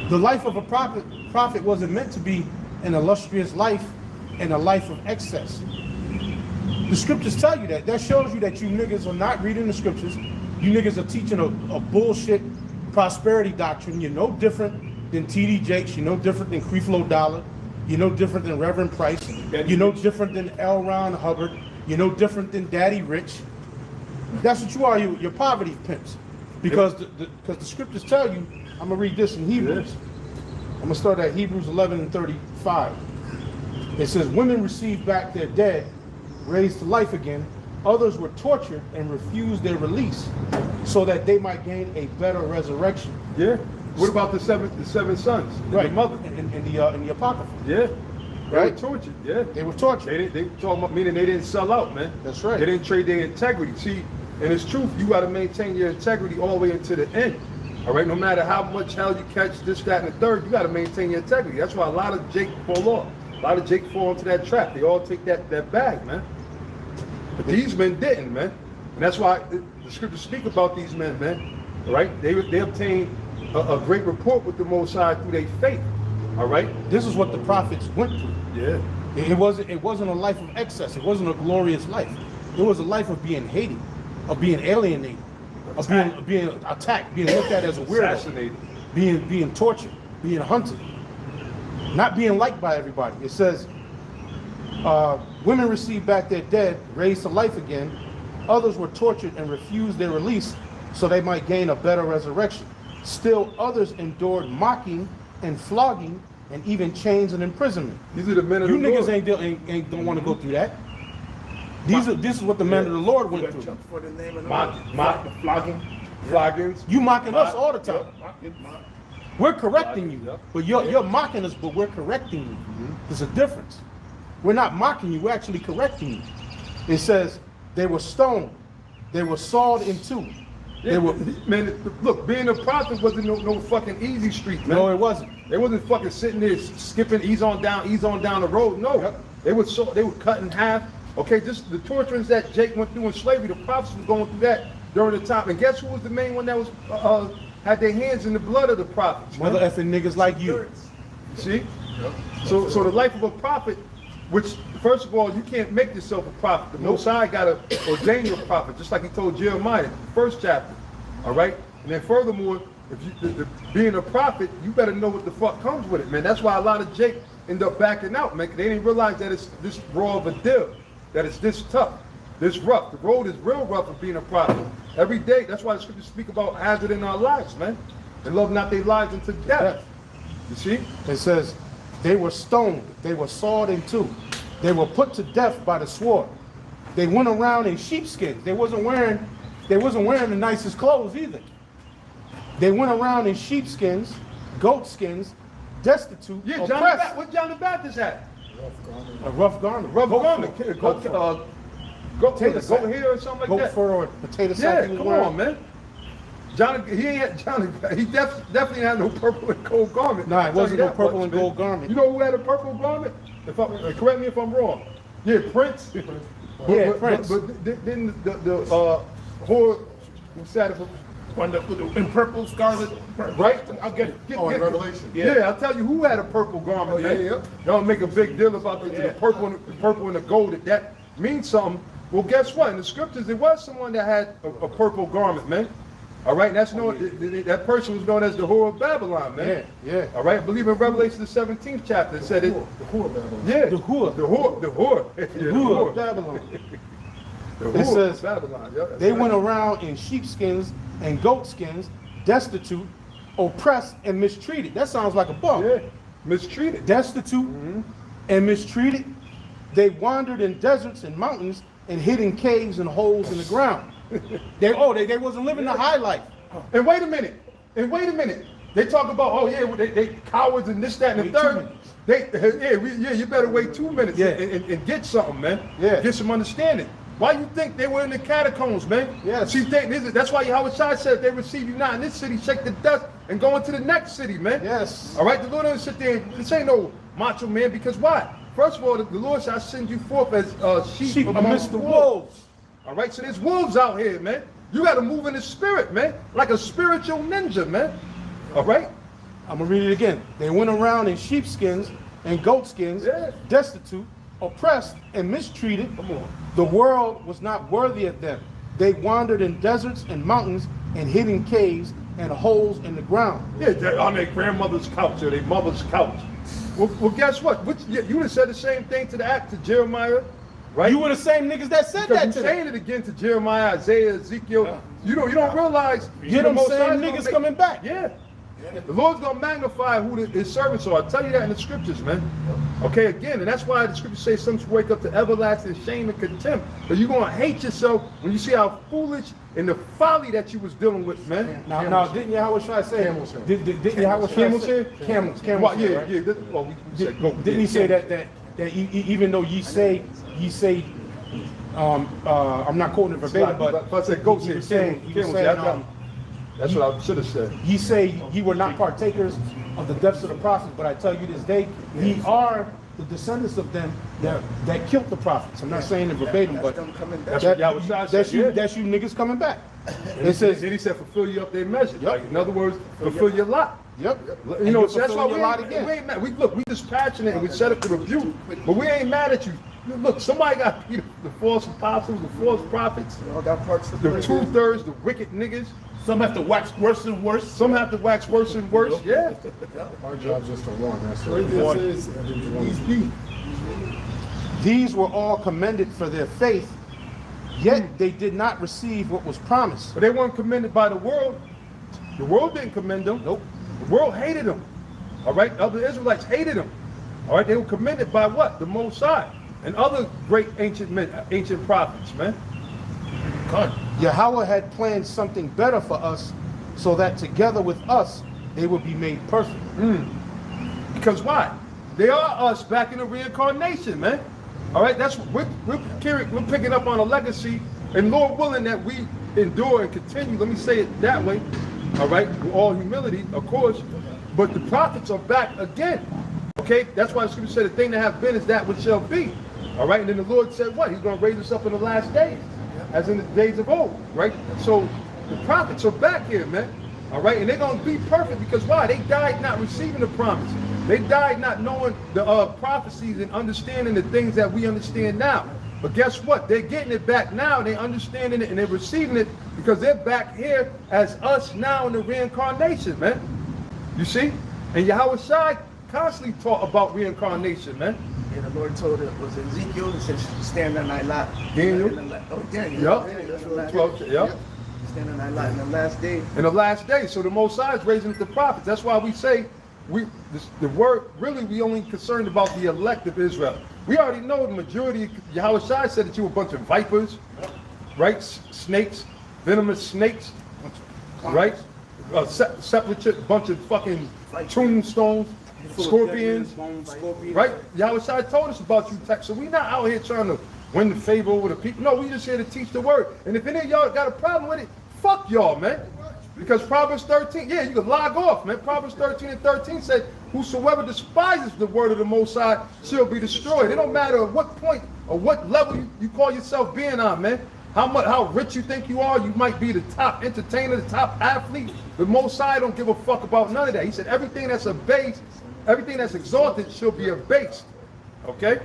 The life of a prophet wasn't meant to be an illustrious life and a life of excess. The scriptures tell you that. That shows you that you niggas are not reading the scriptures. You niggas are teaching a bullshit prosperity doctrine. You're no different than T.D. Jakes. You're no different than Creflo Dollar. You're no different than Reverend Price. You're no different than L. Ron Hubbard. You're no different than Daddy Rich. That's what you are. You're poverty pimps. Because the scriptures tell you. I'm going to read this in Hebrews. I'm going to start at Hebrews 11:35. It says, women received back their dead, raised to life again. Others were tortured and refused their release so that they might gain a better resurrection. Yeah. What about the seven sons? Right. The mother? In the Apocrypha. Yeah. They Right? were tortured. Yeah. They were tortured. They talking about, meaning they didn't sell out, man. That's right. They didn't trade their integrity. See, and it's truth, you got to maintain your integrity all the way into the end. All right, no matter how much hell you catch, this, that, and the third, you got to maintain your integrity. That's why a lot of Jake fall off. A lot of Jake fall into that trap. They all take that bag, man. But these men didn't, man. And that's why the scriptures speak about these men, man. All right, they obtained a great report with the Most High through their faith. All right. This is what the prophets went through. Yeah. It wasn't a life of excess. It wasn't a glorious life. It was a life of being hated, of being alienated, of being attacked, being looked at as a weirdo, Assassinated, being tortured, being hunted, not being liked by everybody. It says, women received back their dead, raised to life again. Others were tortured and refused their release so they might gain a better resurrection. Still others endured mocking and flogging and even chains and imprisonment. These are the men of You the niggas Lord. ain't don't want to go through that. This is what the men of the Lord went through. For the name of the Floggings. You mocking us all the time. Lord. We're correcting you, but you're mocking us, but we're correcting you. There's a difference. We're not mocking you, we're actually correcting you. It says they were stoned, they were sawed in two. They were, man, look, being a prophet wasn't no fucking easy street, man. no, it wasn't. They wasn't fucking sitting there skipping ease on down the road. No, Yep. they were cut in half. Okay, just the torturings that Jake went through in slavery, the prophets were going through that during the time. And guess who was the main one that was had their hands in the blood of the prophets? Mother effing niggas like you. See? So the life of a prophet, which first of all, you can't make yourself a prophet. The Most High gotta ordain you a prophet, just like he told Jeremiah, the first chapter. All right? And then furthermore, if you being a prophet, you better know what the fuck comes with it, man. That's why a lot of Jake end up backing out, man. They didn't realize that it's this raw of a deal, that it's this tough, this rough. The road is real rough of being a prophet. Every day, that's why the scriptures speak about hazard in our lives, man. And love not their lives unto death. You see? It says they were stoned, they were sawed in two, they were put to death by the sword. They went around in sheepskins. They wasn't wearing the nicest clothes either. They went around in sheepskins, goat skins, destitute, Yeah, oppressed. what John the Baptist had? A rough garment. Rubber Goat garment. fur. Goat Potato sack. hair or something like Goat that. fur or potato sack. Yeah, he was come wearing. on, man. He definitely had no purple and gold garment. Nah, it I'll tell wasn't you no that purple much, and man. gold garment. You know who had a purple garment? Correct me if I'm wrong. Yeah, Prince. Yeah, Prince. But then the whore who sat up In purple, scarlet, right? I'll get In Revelation. Yeah, I'll tell you who had a purple garment, man. yeah. Y'all make a big deal about the purple and the gold. That means something. Well, guess what? In the scriptures, there was someone that had a purple garment, man. All right, and that's known. That person was known as the whore of Babylon, man. Yeah. All right, I believe in Revelation the 17th chapter, it said it. The whore of Babylon. Yeah, The whore. the whore, the whore, The whore of Babylon. The whore It says of Babylon. Yeah, that's They right. went around in sheepskins and goat skins, destitute, oppressed, and mistreated. That sounds like a bum. Yeah, mistreated. Destitute and mistreated. They wandered in deserts and mountains and hid in caves and holes in the ground. They wasn't living the high life. And wait a minute. They talk about, oh yeah, they cowards and this, that, and the Wait 2 third. You better wait 2 minutes Yeah. and get something, man. Yeah. Get some understanding. Why you think they were in the catacombs, man? Yes. See, that's why Yahweh Shai said, if they receive you not in this city, shake the dust and go into the next city, man. Yes. All right, the Lord doesn't sit there. This ain't no macho man, because why? First of all, the Lord shall send you forth as sheep amidst the wolves. All right, so there's wolves out here, man. You got to move in the spirit, man, like a spiritual ninja, man. All right, I'm gonna read it again. They went around in sheepskins and goatskins, Yeah. destitute, oppressed, and mistreated. Come on. The world was not worthy of them. They wandered in deserts and mountains and hid in caves and holes in the ground. Yeah, they're on their grandmother's couch or their mother's couch. Well, guess what? You would have said the same thing to Jeremiah, right? You were the same niggas that said Because that you're to saying them. it again to Jeremiah, Isaiah, Ezekiel. You don't realize. Get the them Most same High is gonna niggas coming back. Yeah. The Lord's gonna magnify who his servants are. I tell you that in the scriptures, man. Okay, again, and that's why the scriptures say some should wake up to everlasting shame and contempt. But you're gonna hate yourself when you see how foolish and the folly that you was dealing with, man. Now, didn't Yahweh Shai say? Camels here. Didn't Yahweh Shai Camels say? here? Camels. Well, yeah, right? yeah. Well, we said go. Didn't he say that even though ye say, I'm not quoting it verbatim, but if I said goats he here, was saying, that's what I should have said. ye say ye were not partakers of the deaths of the prophets, but I tell you this day, ye are the descendants of them that killed the prophets. I'm not saying it verbatim, but That's what Yahweh Shai said, yeah. that's you niggas coming back. It says, then he said, fulfill you up their measure. Like, in other words, fulfill your lot. Yep. You know, And so that's why fulfill your lot we again. ain't mad. We just passionate and we set up the review, but we ain't mad at you. Look, somebody got the false apostles, the false prophets, All got parts of the the 2/3, the wicked niggas. Some have to wax worse and worse. Some have to wax worse and worse. Yeah. Our job's just to warn. That's This is these people. These were all commended for their faith, yet they did not receive what was promised. But they weren't commended by the world. The world didn't commend them. Nope. The world hated them. All right. Other Israelites hated them. All right. They were commended by what? The Most High and other great ancient men, ancient prophets, man. God. Yahweh had planned something better for us so that together with us they would be made perfect. Because why? They are us back in the reincarnation, man. All right. That's what we're picking up on a legacy, and Lord willing that we endure and continue. Let me say it that way. All right. With all humility, of course. But the prophets are back again. Okay. That's why the scripture said the thing that have been is that which shall be. All right. And then the Lord said what? He's going to raise us up in the last days, as in the days of old. Right. So the prophets are back here, man. All right. And they're going to be perfect because why? They died not receiving the promise. They died not knowing the prophecies and understanding the things that we understand now. But guess what? They're getting it back now. They're understanding it and they're receiving it because they're back here as us now in the reincarnation, man. You see? And Yahweh Shai constantly taught about reincarnation, man. And the Lord told it was Ezekiel. He said, stand on thy lot. Daniel. Daniel. Yup. Daniel, that's the last 12, day. yup. Stand on thy lot in the last day. In the last days. So the Most High is raising up the prophets. That's why we say the word, really, we only concerned about the elect of Israel. We already know the majority, Yahweh Shai said that you were a bunch of vipers, right? Snakes, venomous snakes, right? Sepulture, bunch of fucking tombstones, scorpions, right? Yahweh Shai told us about you, so we not out here trying to win the favor over the people. No, we just here to teach the word. And if any of y'all got a problem with it, fuck y'all, man. Because Proverbs 13, yeah, you can log off, man. Proverbs 13:13 said, whosoever despises the word of the Most High shall be destroyed. It don't matter at what point or what level you call yourself being on, man. How rich you think you are, you might be the top entertainer, the top athlete. The Most High don't give a fuck about none of that. He said everything that's abased, everything that's exalted shall be abased. Okay?